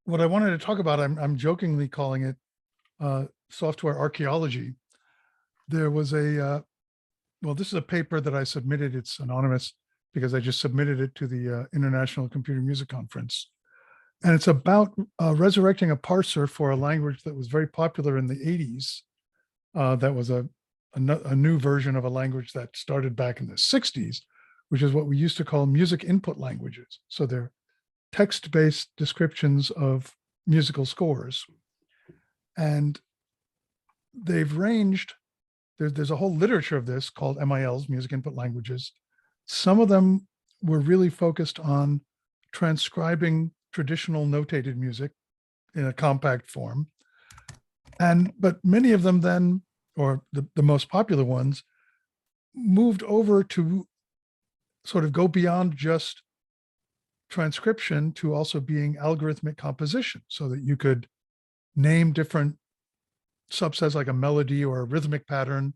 what I wanted to talk about, I'm jokingly calling it software archaeology. There was well, this is a paper that I submitted. It's anonymous because I just submitted it to the International Computer Music Conference. And it's about resurrecting a parser for a language that was very popular in the 80s. That was a new version of a language that started back in the 60s, which is what we used to call music input languages. So they're text-based descriptions of musical scores. And they've ranged, there's a whole literature of this called MILs, music input languages. Some of them were really focused on transcribing traditional notated music in a compact form. But many of them then, or the most popular ones, moved over to sort of go beyond just transcription to also being algorithmic composition, so that you could name different subsets like a melody or a rhythmic pattern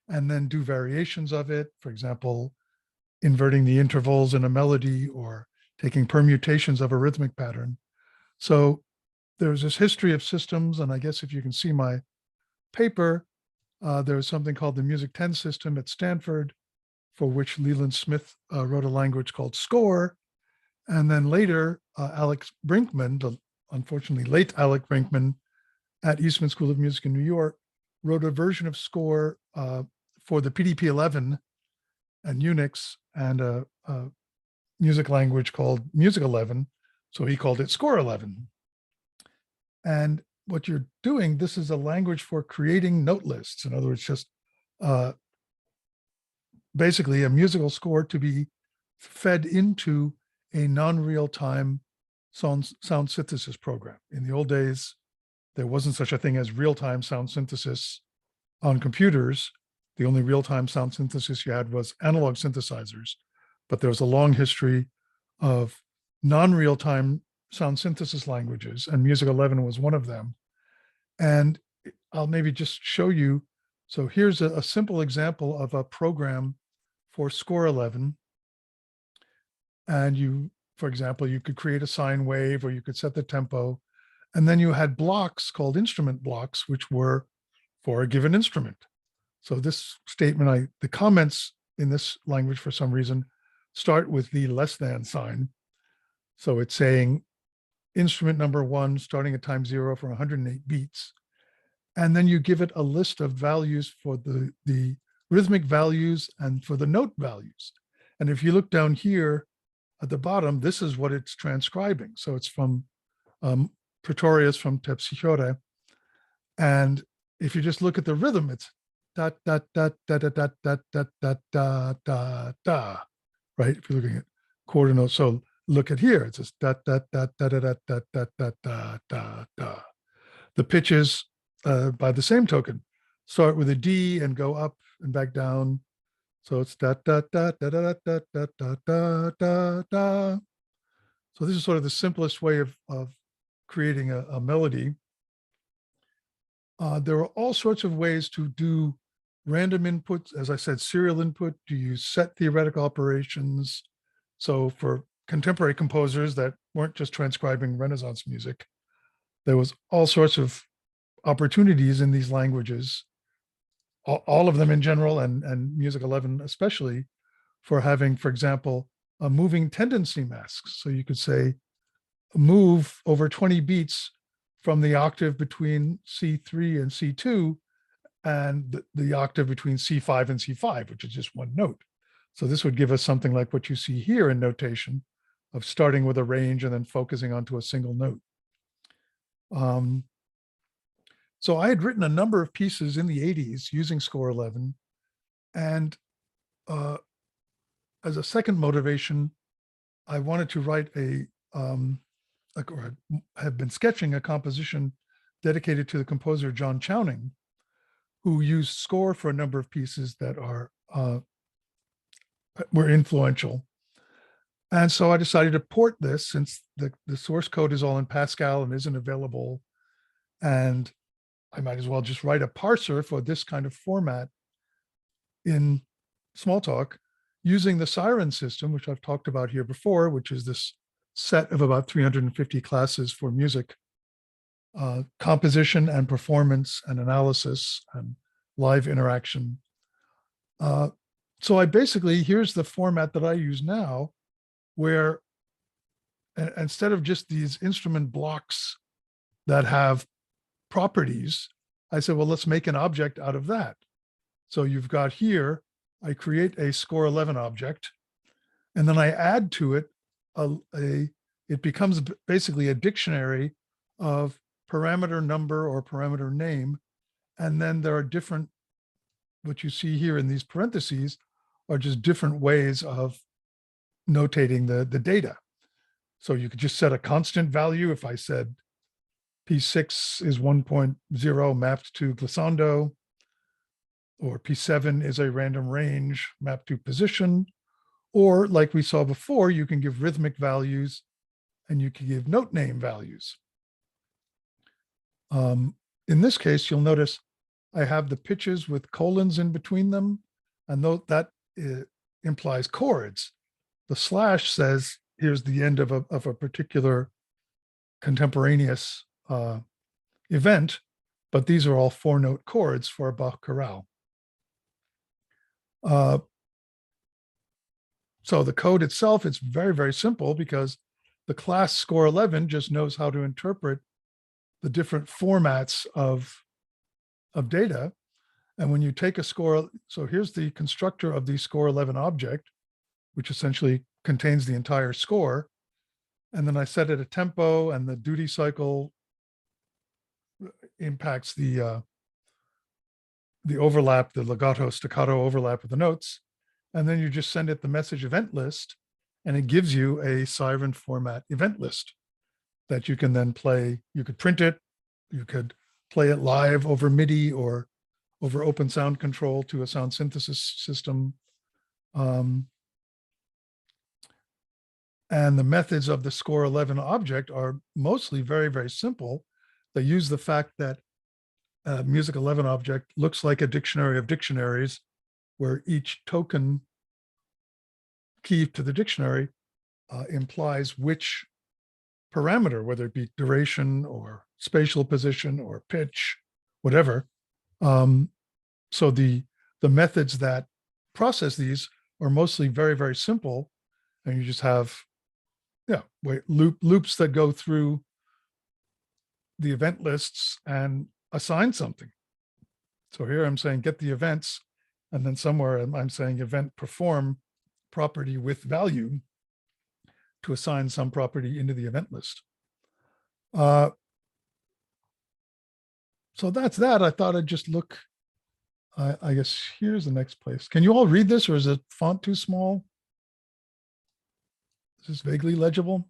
and then do variations of it. For example, inverting the intervals in a melody or taking permutations of a rhythmic pattern. So there's this history of systems, and I guess if you can see my paper, there's something called the Music 10 system at Stanford, for which Leland Smith wrote a language called Score. And then later, Alex Brinkman, the unfortunately late Alex Brinkman at Eastman School of Music in New York, wrote a version of Score for the PDP-11 and Unix, and a music language called Music 11. So he called it Score-11. And what you're doing, this is a language for creating note lists. In other words, just basically a musical score to be fed into a non-real-time sound synthesis program. In the old days, there wasn't such a thing as real-time sound synthesis on computers. The only real-time sound synthesis you had was analog synthesizers. But there was a long history of non-real-time sound synthesis languages, and Music 11 was one of them. And I'll maybe just show you. So here's a simple example of a program for Score-11. And you, for example, you could create a sine wave, or you could set the tempo. And then you had blocks called instrument blocks, which were for a given instrument. So this statement, the comments in this language for some reason start with the less than sign. So it's saying instrument number 1 starting at time 0 for 108 beats. And then you give it a list of values for the rhythmic values and for the note values. And if you look down here at the bottom, this is what it's transcribing. So it's from Pretorius from Terpsichore. And if you just look at the rhythm, it's da da da da da da da da da da da da, right? If you're looking at quarter notes, so look at here, it's just da da da da da da da da da da da da. The pitches, by the same token, start with a D and go up and back down. So it's da da da da da da da da da da da. So this is sort of the simplest way of creating a melody. There are all sorts of ways to do random inputs. As I said, serial input. Do you set theoretical operations? So for contemporary composers that weren't just transcribing Renaissance music, there was all sorts of opportunities in these languages, all of them in general, and Music 11 especially, for having, for example, a moving tendency masks. So you could say, move over 20 beats from the octave between C3 and C2 and the octave between C5 and C5, which is just one note. So this would give us something like what you see here in notation of starting with a range and then focusing onto a single note. So I had written a number of pieces in the 80s using Score-11. And as a second motivation, I wanted to write or have been sketching a composition dedicated to the composer John Chowning, who used Score for a number of pieces that were influential. And so I decided to port this, since the source code is all in Pascal and isn't available. And I might as well just write a parser for this kind of format in Smalltalk using the Siren system, which I've talked about here before, which is this set of about 350 classes for music, composition and performance and analysis and live interaction. So I basically, here's the format that I use now, where instead of just these instrument blocks that have properties, I said, well, let's make an object out of that. So you've got here, I create a Score-11 object, and then I add to it it becomes basically a dictionary of parameter number or parameter name. And then there are different, what you see here in these parentheses are just different ways of notating the data. So you could just set a constant value. If I said P6 is 1.0 mapped to glissando, or P7 is a random range mapped to position, or like we saw before, you can give rhythmic values and you can give note name values. In this case, you'll notice I have the pitches with colons in between them, and that implies chords. The slash says, here's the end of a particular contemporaneous event, but these are all 4-note chords for a Bach chorale. So the code itself, it's very, very simple because the class Score-11 just knows how to interpret the different formats of data. And when you take a score, so here's the constructor of the Score-11 object, which essentially contains the entire score. And then I set it a tempo, and the duty cycle impacts the overlap, the legato staccato overlap of the notes. And then you just send it the message event list, and it gives you a siren format event list that you can then play. You could print it, you could play it live over MIDI or over open sound control to a sound synthesis system. And the methods of the Score-11 object are mostly very, very simple. They use the fact that a Music 11 object looks like a dictionary of dictionaries, where each token key to the dictionary implies which parameter, whether it be duration or spatial position or pitch, whatever. So the methods that process these are mostly very, very simple, and you just have loops that go through the event lists and assign something. So here I'm saying get the events, and then somewhere I'm saying event perform property with value to assign some property into the event list. So that's that. I thought I'd just look, I guess here's the next place. Can you all read this, or is the font too small? Is this vaguely legible?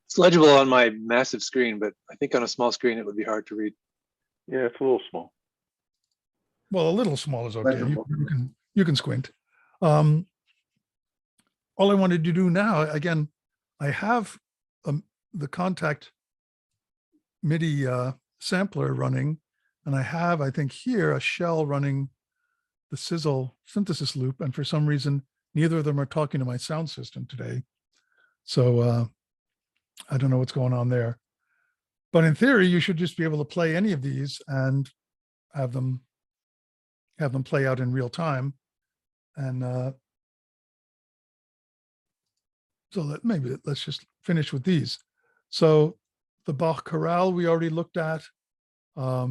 It's legible on my massive screen, but I think on a small screen it would be hard to read. Yeah, it's a little small. Well, a little small is okay. Legible. You can squint. All I wanted to do now, again, I have the Contact MIDI sampler running, and I have, I think here, a shell running the Sizzle synthesis loop, and for some reason, neither of them are talking to my sound system today. So I don't know what's going on there. But in theory, you should just be able to play any of these and have them play out in real time. And so maybe let's just finish with these. So the Bach chorale we already looked at, a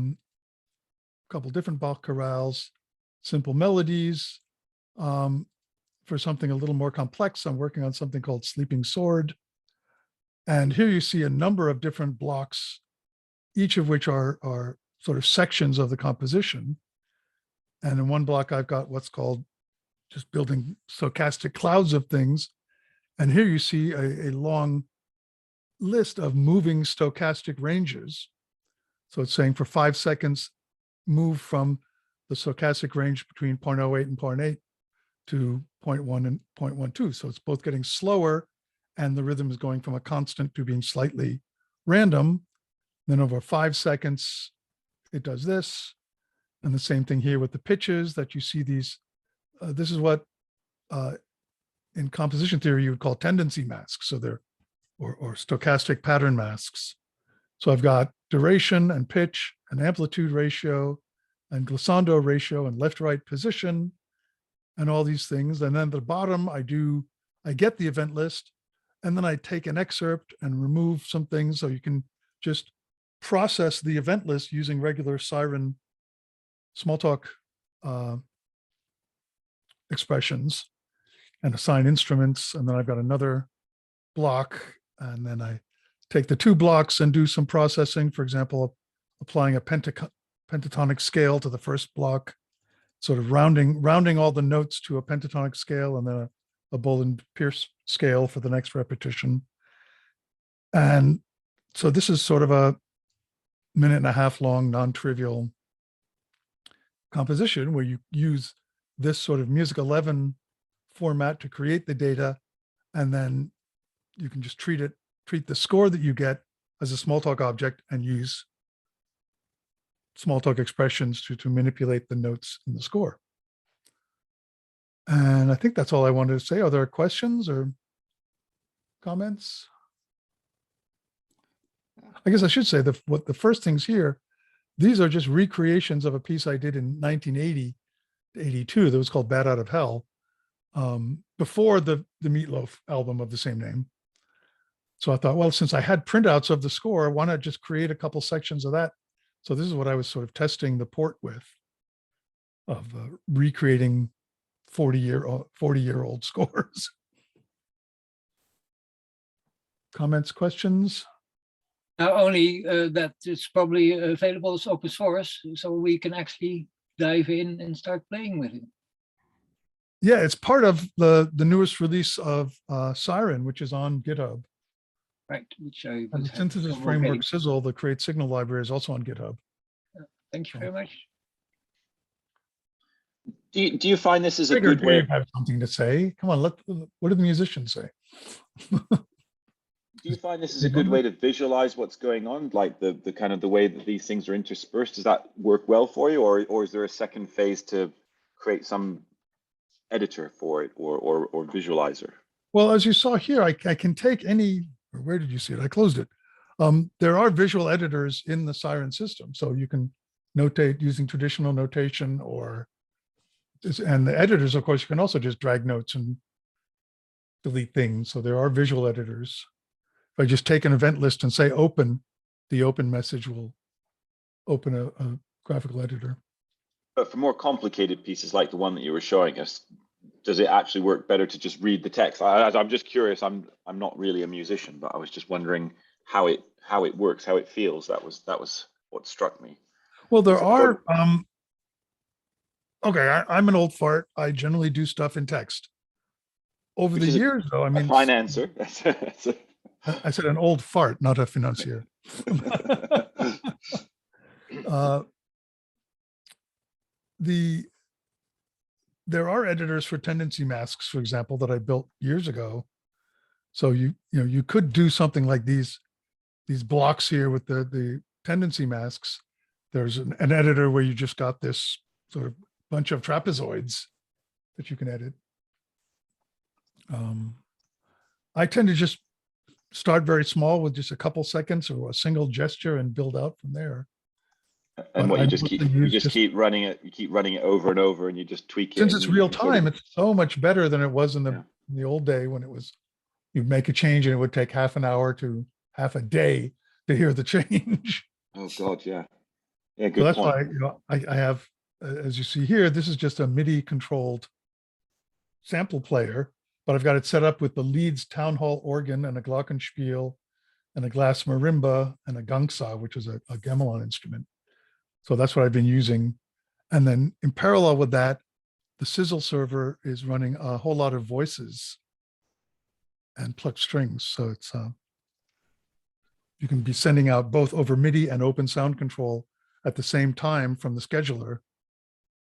couple different Bach chorales, simple melodies. For something a little more complex, I'm working on something called Sleeping Sword. And here you see a number of different blocks, each of which are sort of sections of the composition. And in one block, I've got what's called just building stochastic clouds of things. And here you see a long list of moving stochastic ranges. So it's saying for 5 seconds, move from the stochastic range between 0.08 and 0.8 to 0.1 and 0.12. So it's both getting slower, and the rhythm is going from a constant to being slightly random. Then over 5 seconds, it does this. And the same thing here with the pitches that you see these. This is what in composition theory you would call tendency masks. So they're or stochastic pattern masks. So I've got duration and pitch and amplitude ratio and glissando ratio and left-right position and all these things. And then at the bottom, I get the event list, and then I take an excerpt and remove some things so you can just process the event list using regular Siren Smalltalk expressions and assign instruments. And then I've got another block, and then I take the two blocks and do some processing, for example, applying a pentatonic scale to the first block, sort of rounding all the notes to a pentatonic scale, and then a Boland-Pierce scale for the next repetition. And so this is sort of a minute and a half long, non-trivial composition where you use this sort of Music 11 format to create the data, and then you can just treat the score that you get as a Smalltalk object and use Smalltalk expressions to manipulate the notes in the score. And I think that's all I wanted to say. Are there questions or comments? I guess I should say what the first things here, these are just recreations of a piece I did in 1980 to 82 that was called Bat Out of Hell, before the Meatloaf album of the same name. So I thought, well, since I had printouts of the score, why not just create a couple sections of that? So this is what I was sort of testing the port with, of recreating 40-year-old scores. Comments, questions? Not only that it's probably available as open source, so we can actually dive in and start playing with it. Yeah, it's part of the newest release of Siren, which is on GitHub. Right, which I And the synthesis framework Sizzle, the Create Signal library, is also on GitHub. Thank you very much. Do you find this is a Figured good way? Dave have something to say. Come on, what do the musicians say? Do you find this is a good way to visualize what's going on, like the kind of the way that these things are interspersed? Does that work well for you, or is there a second phase to create some editor for it or visualizer? Well, as you saw here, I can take any, or where did you see it? I closed it. There are visual editors in the Siren system, so you can notate using traditional notation, and the editors, of course, you can also just drag notes and delete things. So there are visual editors. If I just take an event list and say open, the open message will open a graphical editor. But for more complicated pieces like the one that you were showing us, does it actually work better to just read the text? I'm just curious. I'm not really a musician, but I was just wondering how it works, how it feels. That was what struck me. Well, there are. Okay, I'm an old fart. I generally do stuff in text. Over the years, though, I mean, a fine answer. I said an old fart, not a financier. There are editors for tendency masks, for example, that I built years ago. So you could do something like these blocks here with the tendency masks. There's an editor where you just got this sort of bunch of trapezoids that you can edit. I tend to just start very small with just a couple seconds or a single gesture and build out from there. And what you just keep running it. You keep running it over and over, and you just tweak it. Since it's real time, it's so much better than it was in the old day when it was you'd make a change and it would take half an hour to half a day to hear the change. Oh God, yeah, yeah. Good So that's point. why I have, as you see here, this is just a MIDI controlled sample player, but I've got it set up with the Leeds Town Hall organ and a glockenspiel and a glass marimba and a gangsa, which is a gamelan instrument. So that's what I've been using. And then in parallel with that, the Sizzle server is running a whole lot of voices and plucked strings. So it's you can be sending out both over MIDI and open sound control at the same time from the scheduler.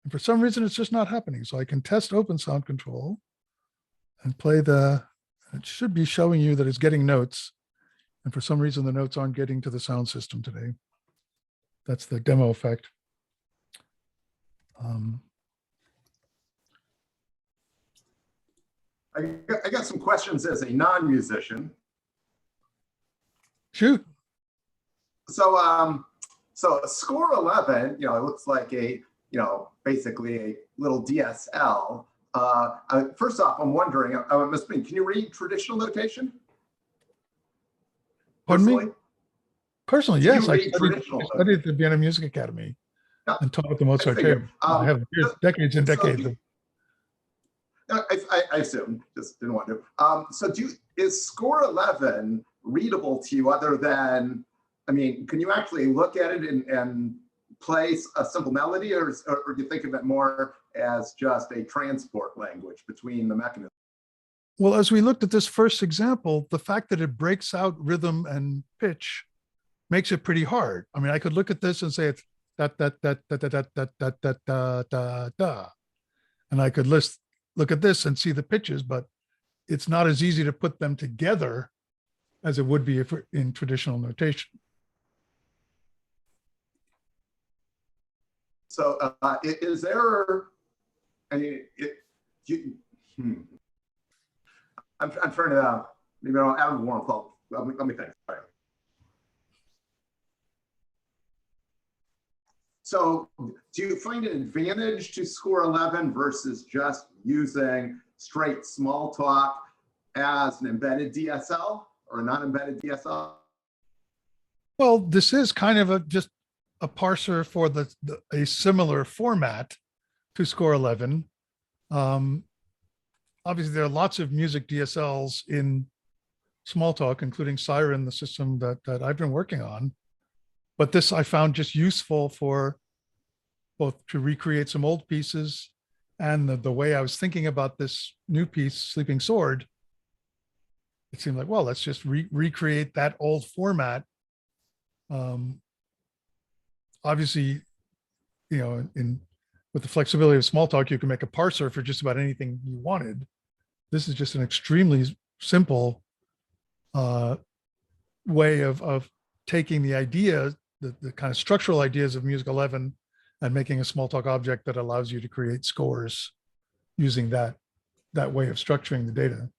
And for some reason, it's just not happening. So I can test open sound control and play it should be showing you that it's getting notes. And for some reason, the notes aren't getting to the sound system today. That's the demo effect. I got some questions as a non-musician. Shoot. So, so Score-11, it looks like a, basically a little DSL. First off, I'm wondering, Ms. Bean, can you read traditional notation? Pardon me? Personally? Personally, Do you yes. I read studied, traditional? I studied at the Vienna Music Academy Yeah, and taught at the Mozart figured. table. I have decades and so decades do- of. I assume, just didn't want to. So is Score-11 readable to you other than, can you actually look at it and play a simple melody, or do you think of it more as just a transport language between the mechanisms? Well, as we looked at this first example, the fact that it breaks out rhythm and pitch makes it pretty hard. I could look at this and say it's da da da da da da da da da da da da, and I could look at this and see the pitches, but it's not as easy to put them together as it would be if in traditional notation. So is there, I'm trying to, maybe I don't want to call, let me think. All right. So do you find an advantage to Score-11 versus just using straight small talk as an embedded DSL or a non-embedded DSL? Well, this is kind of just a parser for a similar format to Score-11. Obviously, there are lots of music DSLs in Smalltalk, including Siren, the system that I've been working on. But this I found just useful for both to recreate some old pieces and the way I was thinking about this new piece, Sleeping Sword. It seemed like, well, let's just recreate that old format. Obviously, with the flexibility of Smalltalk, you can make a parser for just about anything you wanted. This is just an extremely simple way of taking the idea, the kind of structural ideas of Music 11 and making a Smalltalk object that allows you to create scores using that way of structuring the data.